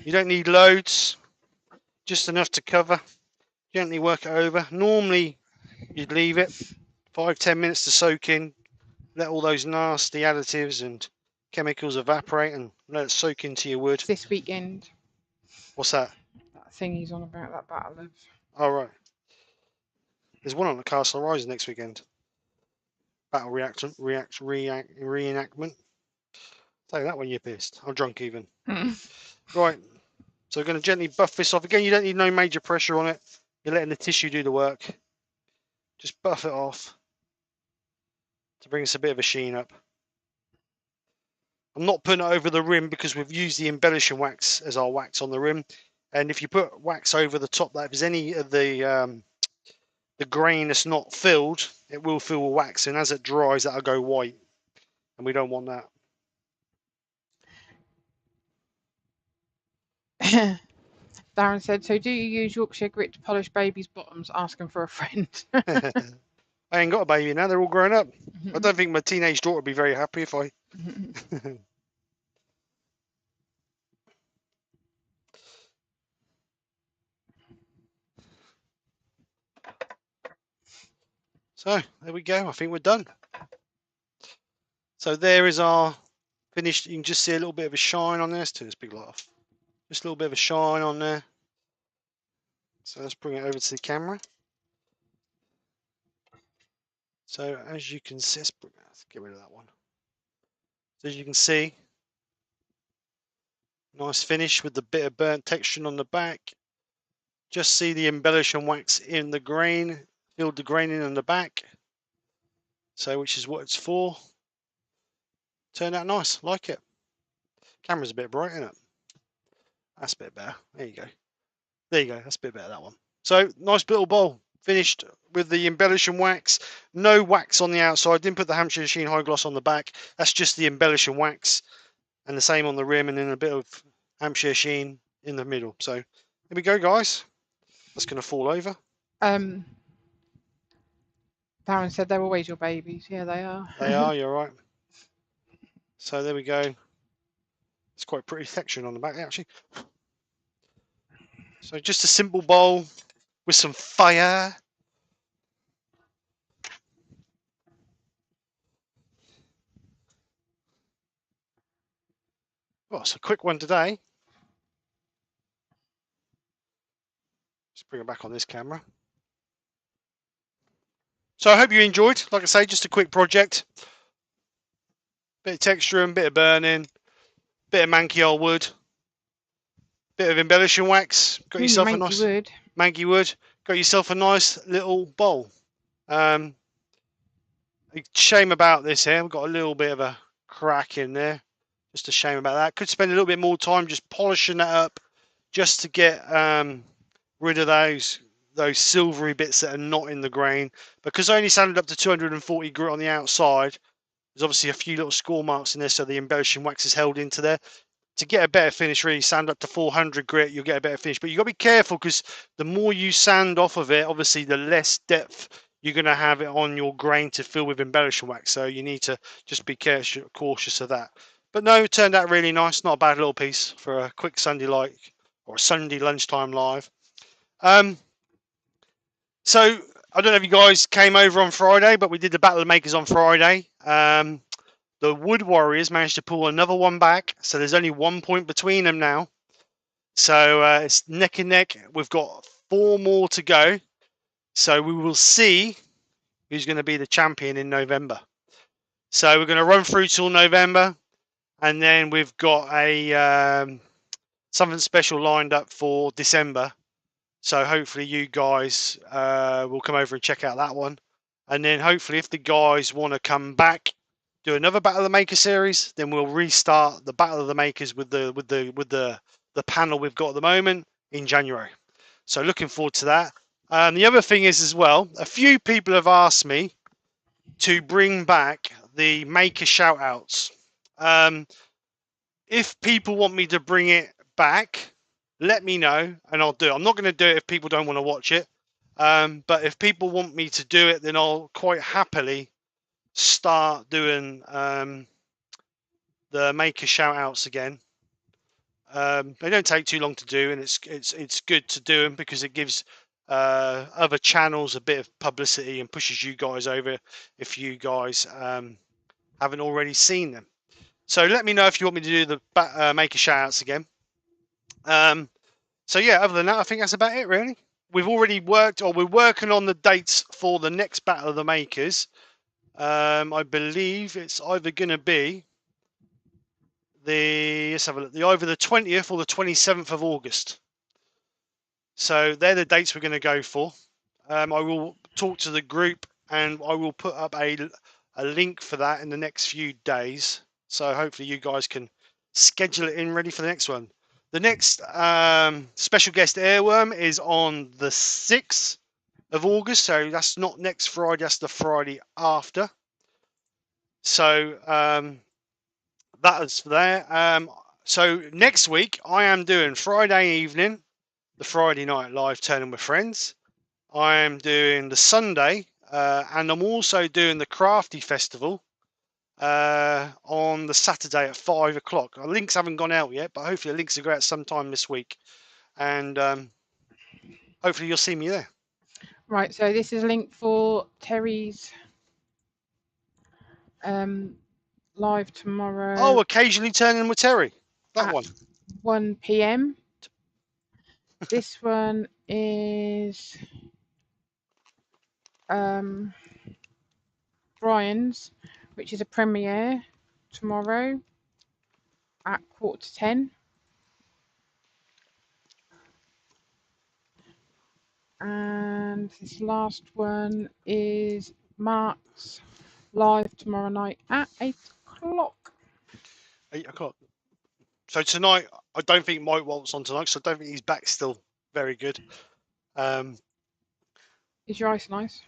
You don't need loads, just enough to cover. Gently work it over. Normally, you'd leave it 5-10 minutes to soak in, let all those nasty additives and chemicals evaporate and let it soak into your wood. It's this weekend. What's that? That thing he's on about, that Battle of... Oh, right. There's one on the Castle Rise next weekend. Battle reenactment. Say that when you're pissed. I'm drunk even. Right. So we're going to gently buff this off. Again, you don't need no major pressure on it. You're letting the tissue do the work. Just buff it off. to bring us a bit of a sheen up. I'm not putting it over the rim because we've used the embellishing wax as our wax on the rim. And if you put wax over the top, that if there's any of the grain that's not filled, it will fill with wax, and as it dries, that'll go white, and we don't want that. Darren said, so do you use Yorkshire grit to polish babies' bottoms? Asking for a friend. I ain't got a baby now, they're all grown up. I don't think my teenage daughter would be very happy if I... So, there we go. I think we're done. So there is our finished. You can just see a little bit of a shine on there. Let's turn this big light off. Just a little bit of a shine on there. So let's bring it over to the camera. So as you can see, let's get rid of that one. So as you can see, nice finish with the bit of burnt texture on the back. Just see the embellishing wax in the grain, filled the grain in on the back. So which is what it's for. Turned out nice, like it. Camera's a bit bright, isn't it? That's a bit better. There you go. There you go. That's a bit better, that one. So nice little bowl. Finished with the embellishing wax. No wax on the outside. Didn't put the Hampshire sheen high gloss on the back. That's just the embellishing wax. And the same on the rim, and then a bit of Hampshire sheen in the middle. So here we go, guys. That's going to fall over. Darren said they're always your babies. Yeah, they are. They are, you're right. So there we go. It's quite pretty texture on the back, actually. So just a simple bowl with some fire. Well, it's a quick one today. Let's bring it back on this camera. So I hope you enjoyed. Like I say, just a quick project. Bit of texture and bit of burning. Bit of manky old wood. Bit of embellishing wax. Got yourself a nice manky wood. Got yourself a nice little bowl. A shame about this here. We've got a little bit of a crack in there. Just a shame about that. Could spend a little bit more time just polishing that up, just to get rid of those silvery bits that are not in the grain. Because I only sanded up to 240 grit on the outside, there's obviously a few little score marks in there, so the embellishing wax is held into there. To get a better finish, really sand up to 400 grit, you'll get a better finish. But you've got to be careful, because the more you sand off of it, obviously the less depth you're going to have it on your grain to fill with embellishing wax. So you need to just be cautious of that. But no, it turned out really nice. Not a bad little piece for a quick Sunday or a Sunday lunchtime live. So I don't know if you guys came over on Friday, but we did the Battle of the Makers on Friday. The Wood Warriors managed to pull another one back, so there's only 1 point between them now. So it's neck and neck. We've got 4 more to go. So we will see who's going to be the champion in November. So we're going to run through till November, and then we've got a something special lined up for December. So hopefully you guys will come over and check out that one. And then hopefully if the guys want to come back, do another Battle of the Maker series, then we'll restart the Battle of the Makers with the panel we've got at the moment in January. So looking forward to that. The other thing is as well, a few people have asked me to bring back the Maker shout-outs. If people want me to bring it back, let me know and I'll do it. I'm not going to do it if people don't want to watch it. But if people want me to do it, then I'll quite happily start doing the Maker shout-outs again. They don't take too long to do, and it's good to do them because it gives other channels a bit of publicity and pushes you guys over if you guys haven't already seen them. So let me know if you want me to do the Maker shout-outs again. So yeah, other than that, I think that's about it really. We've already worked, or we're working on the dates for the next Battle of the Makers. I believe it's either going to be let's have a look, either the 20th or the 27th of August. So they're the dates we're going to go for. I will talk to the group and I will put up a a link for that in the next few days. So hopefully you guys can schedule it in ready for the next one. The next special guest airworm is on the 6th of August. So that's not next Friday, that's the Friday after. So that is there. So next week I am doing Friday evening, the Friday night live turning with friends. I am doing the Sunday, and I'm also doing the Crafty Festival on the Saturday at 5 o'clock. Our links haven't gone out yet, but hopefully the links will go out sometime this week, and hopefully you'll see me there. Right, so this is a link for Terry's live tomorrow. Oh, occasionally turning with Terry. That at one. 1 p.m. This one is Brian's, which is a premiere tomorrow at 9:45. And this last one is Mark's live tomorrow night at 8 o'clock. 8 o'clock. So tonight, I don't think Mike Walt's on tonight, so I don't think he's back still very good. Is your ice nice?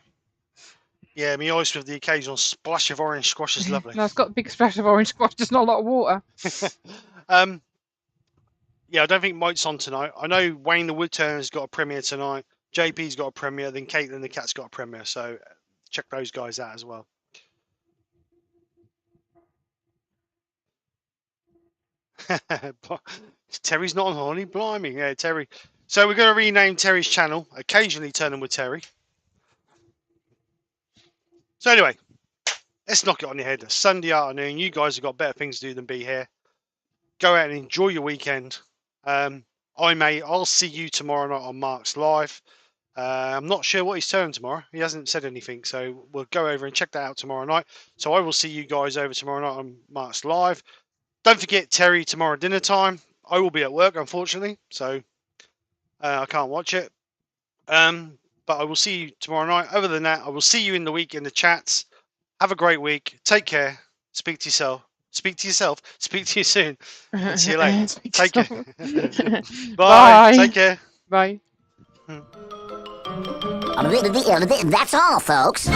Yeah, my ice with the occasional splash of orange squash is lovely. No, it's got a big splash of orange squash, just not a lot of water. Yeah, I don't think Mike's on tonight. I know Wayne the Woodturner's got a premiere tonight. JP's got a premiere. Then Caitlin the Cat's got a premiere. So check those guys out as well. Terry's not on holiday. Blimey. Yeah, Terry. So we're going to rename Terry's channel. Occasionally Turning with Terry. So anyway, let's knock it on your head. Sunday afternoon. You guys have got better things to do than be here. Go out and enjoy your weekend. I'll see you tomorrow night on Mark's Live. I'm not sure what he's turning tomorrow. He hasn't said anything, so we'll go over and check that out tomorrow night. So I will see you guys over tomorrow night on Mark's Live. Don't forget Terry tomorrow dinner time. I will be at work, unfortunately, so I can't watch it. But I will see you tomorrow night. Other than that, I will see you in the week in the chats. Have a great week. Take care. Speak to yourself. Speak to yourself. Speak to you soon. And see you later. Take care. Bye. Bye. Take care. Bye. That's all, folks.